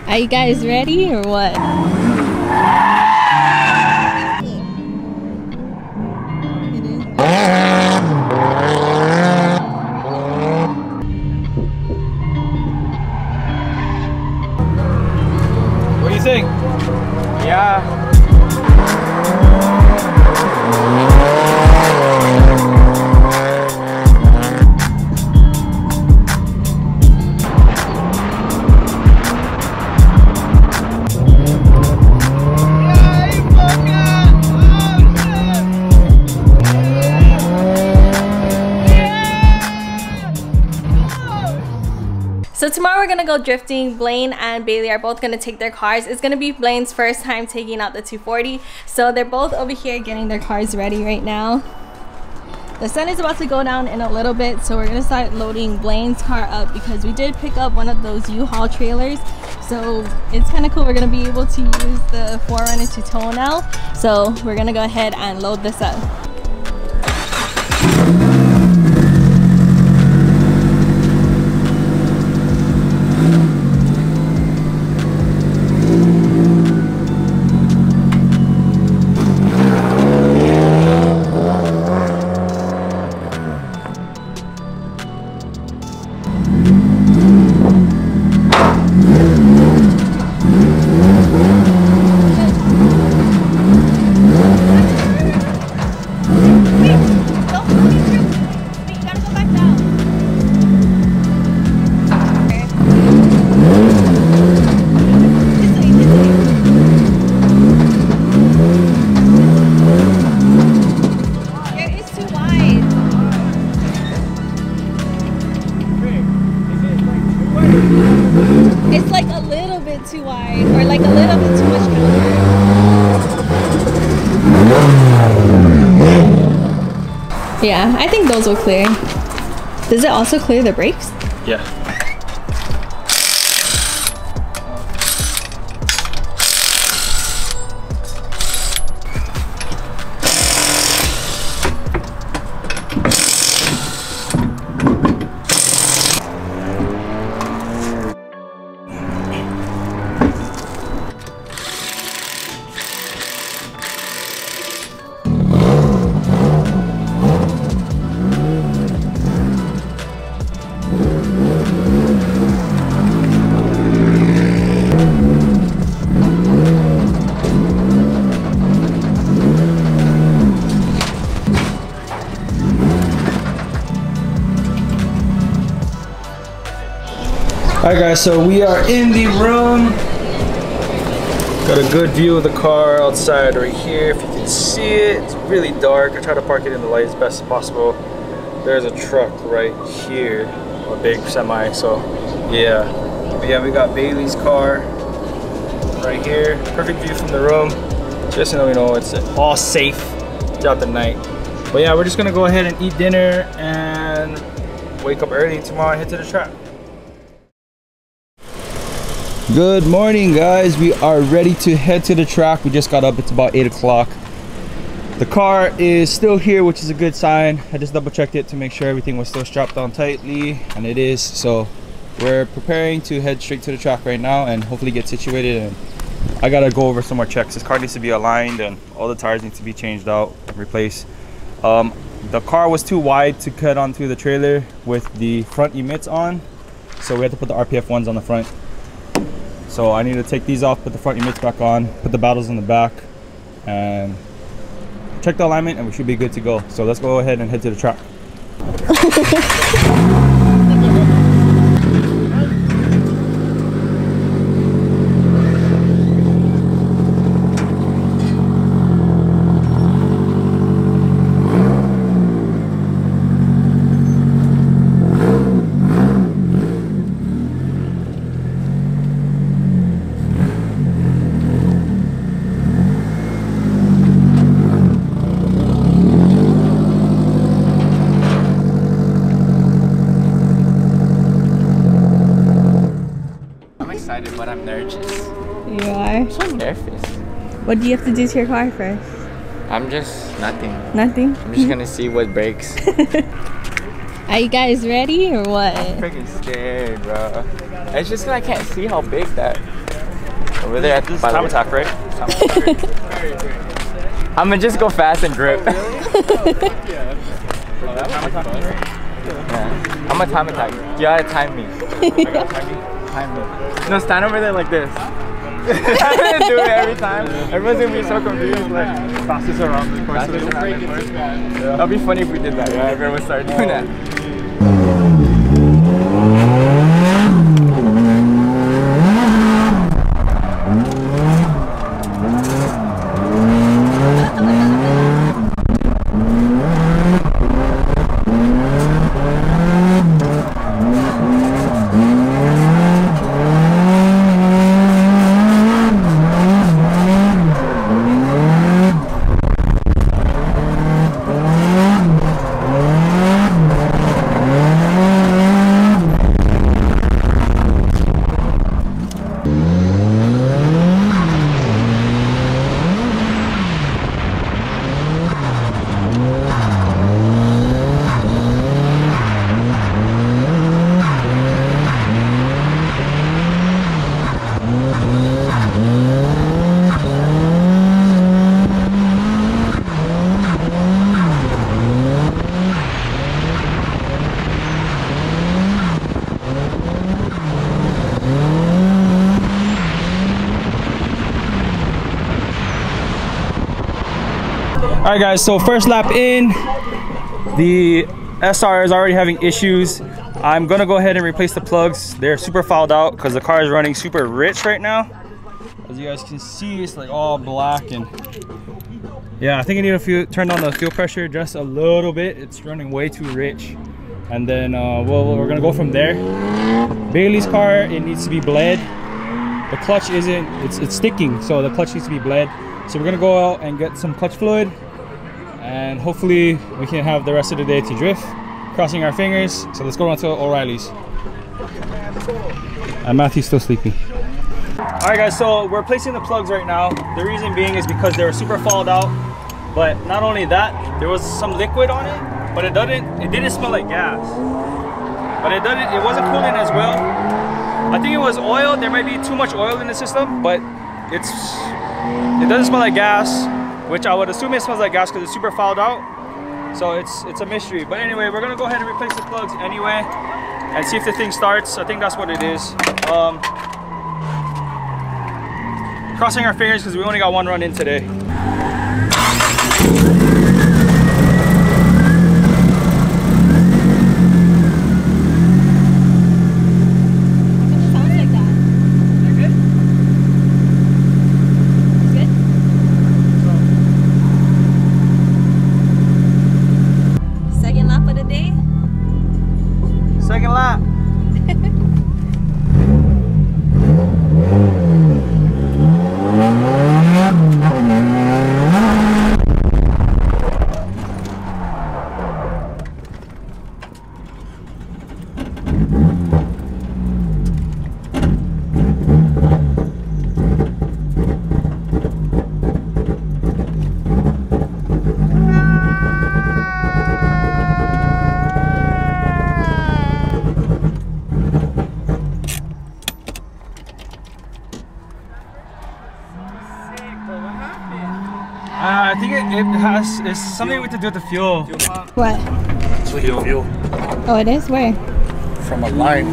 Are you guys ready or what? What do you think? Yeah. So tomorrow we're gonna go drifting. Blaine and Bailey are both gonna take their cars. It's gonna be Blaine's first time taking out the 240. So they're both over here getting their cars ready right now. The sun is about to go down in a little bit, so we're gonna start loading Blaine's car up because we did pick up one of those U-Haul trailers. So it's kind of cool. We're gonna be able to use the 4Runner to tow now. So we're gonna go ahead and load this up. It's like a little bit too wide, or like a little bit too much counter. Yeah, I think those will clear. Does it also clear the brakes? Yeah. Alright guys, so we are in the room. Got a good view of the car outside right here. If you can see it, it's really dark. I try to park it in the light as best as possible. There's a truck right here, a big semi, so yeah. But yeah, we got Bailey's car right here. Perfect view from the room. Just so you know, it's all safe throughout the night. But yeah, we're just gonna go ahead and eat dinner and wake up early tomorrow and head to the track. Good morning guys, we are ready to head to the track. We just got up, it's about 8 o'clock. The car is still here, which is a good sign. I just double checked it to make sure everything was still strapped on tightly, and it is. So we're preparing to head straight to the track right now and hopefully get situated. And I gotta go over some more checks. This car needs to be aligned and all the tires need to be changed out, replaced. The car was too wide to cut onto the trailer with the front emits on, so we had to put the RPF ones on the front. So I need to take these off, put the front emits back on, put the battles in the back, and check the alignment, and we should be good to go. So let's go ahead and head to the track. excited, but I'm nervous. You are? I'm so nervous. What do you have to do to your car first? I'm just nothing. Nothing? I'm just gonna see what breaks. Are you guys ready or what? I'm freaking scared, bro. It's just that I can't see how big that over there at the Time attack, right? I'm gonna just go fast and grip. Yeah. I'm a time attack. You gotta time me. Time me. No, stand over there like this. I'm gonna do it every time. Everyone's gonna be so confused. Like, Fastest around the course. That'd be funny if we did that. Yeah, everyone started doing that. All right, guys, so first lap in, the SR is already having issues. I'm gonna go ahead and replace the plugs. They're super fouled out because the car is running super rich right now. As you guys can see, it's like all black, and yeah, I think I need to turn down the fuel pressure just a little bit. It's running way too rich. And then we're gonna go from there. Bailey's car, it needs to be bled. The clutch isn't, it's sticking, so the clutch needs to be bled. So we're gonna go out and get some clutch fluid, and hopefully we can have the rest of the day to drift. Crossing our fingers. So let's go on to O'Reilly's. And Matthew's still sleeping. All right, guys, so we're placing the plugs right now. The reason being is because they were super fouled out. But not only that, there was some liquid on it, but it didn't smell like gas. But it wasn't cooling as well. I think it was oil. There might be too much oil in the system, but it doesn't smell like gas, which I would assume it smells like gas because it's super fouled out. So it's a mystery. But anyway, we're gonna go ahead and replace the plugs anyway and see if the thing starts. I think that's what it is. Crossing our fingers because we only got one run in today. Second lap. I think it's something with to do with the fuel. What? It's fuel. Oh, it is? Where? From a line.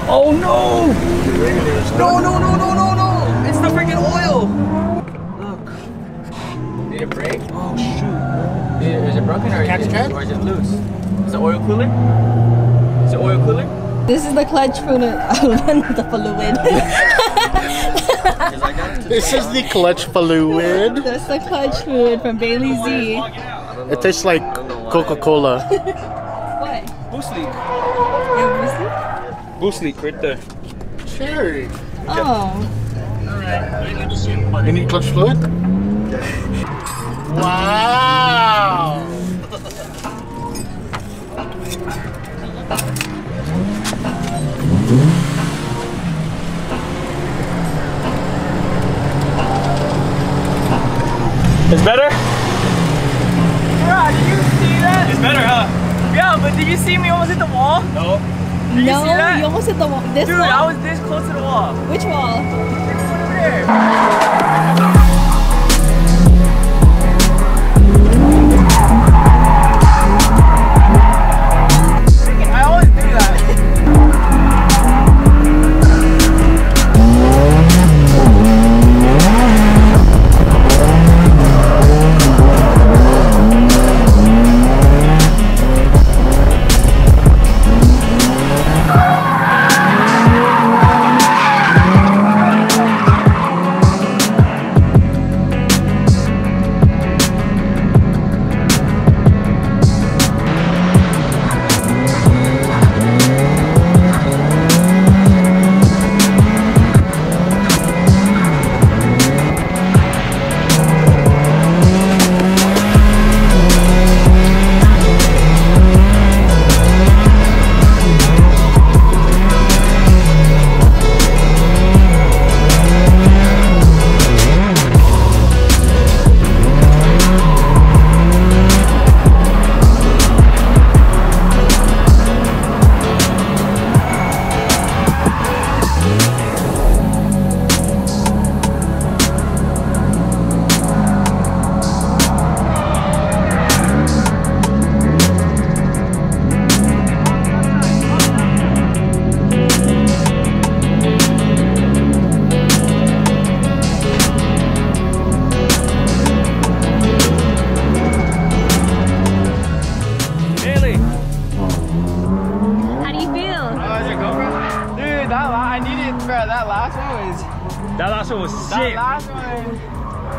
Oh no! No! It's the freaking oil! Look. Did it break? Oh shoot. Is it broken or is it loose? Is the oil cooler? Is the oil cooler? This is the clutch fluid. The fluid. This is the clutch fluid. That's the clutch fluid from Bailey Z. It tastes like Coca-Cola. What? Boost leak. Yeah, Boost leak right there. Cherry. oh. You need clutch fluid? Wow. see that? You almost hit the wall. This Dude, wall? I was this close to the wall. Which wall? Over there. I always do that. That last one was sick. That last one,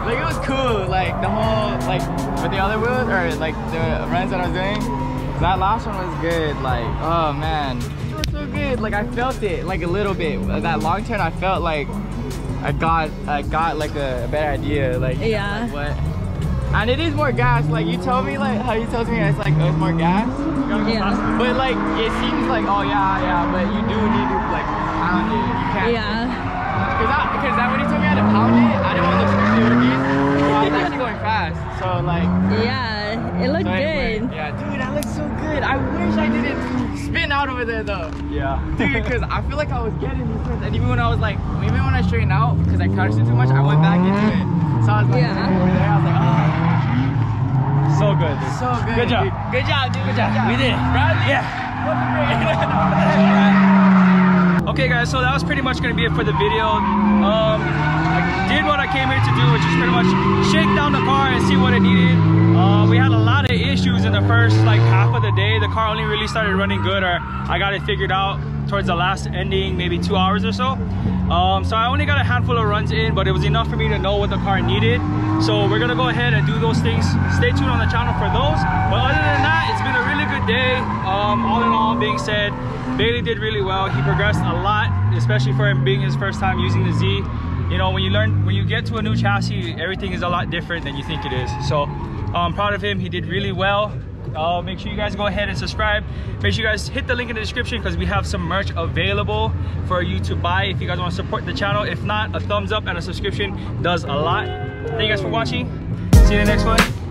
like, it was cool. Like the whole, like with the other wheels or like the runs that I was doing. That last one was good. Like, oh man, it was so good. Like I felt it, like a little bit. That long turn, I felt like I got like a better idea. Like, yeah. Like what? And it is more gas. Like you told me, like how you told me, it's like it's more gas. Yeah. But like it seems like, oh yeah, but you do need to like pound it. You can't. Yeah. Because when he told me I had to pound it, I didn't want to push the organs. So I was actually going fast. So like. Yeah, it looked good. Yeah, dude, that looks so good. I wish I didn't spin out over there though. Yeah. Dude, because I feel like I was getting these turns, and even when I was like, even when I straightened out, because I crouched it too much, I went back into it. So I was like, over there, I was like, oh. So good, dude. So good. Good job. Dude. Good job, dude. Good job. We did it. Bradley? Yeah. Okay guys, so that was pretty much gonna be it for the video. I did what I came here to do, which is pretty much shake down the car and see what it needed. We had a lot of issues in the first like half of the day. The car only really started running good, or I got it figured out towards the last ending, maybe 2 hours or so. So I only got a handful of runs in, but it was enough for me to know what the car needed. So we're gonna go ahead and do those things. Stay tuned on the channel for those. But other than that, it's been a really good day. All in all being said, Bailey did really well. He progressed a lot, especially for him being his first time using the Z. You know, when you get to a new chassis, everything is a lot different than you think it is. So I'm proud of him. He did really well. Make sure you guys go ahead and subscribe. Make sure you guys hit the link in the description because we have some merch available for you to buy if you guys want to support the channel. If not, a thumbs up and a subscription does a lot. Thank you guys for watching. See you in the next one.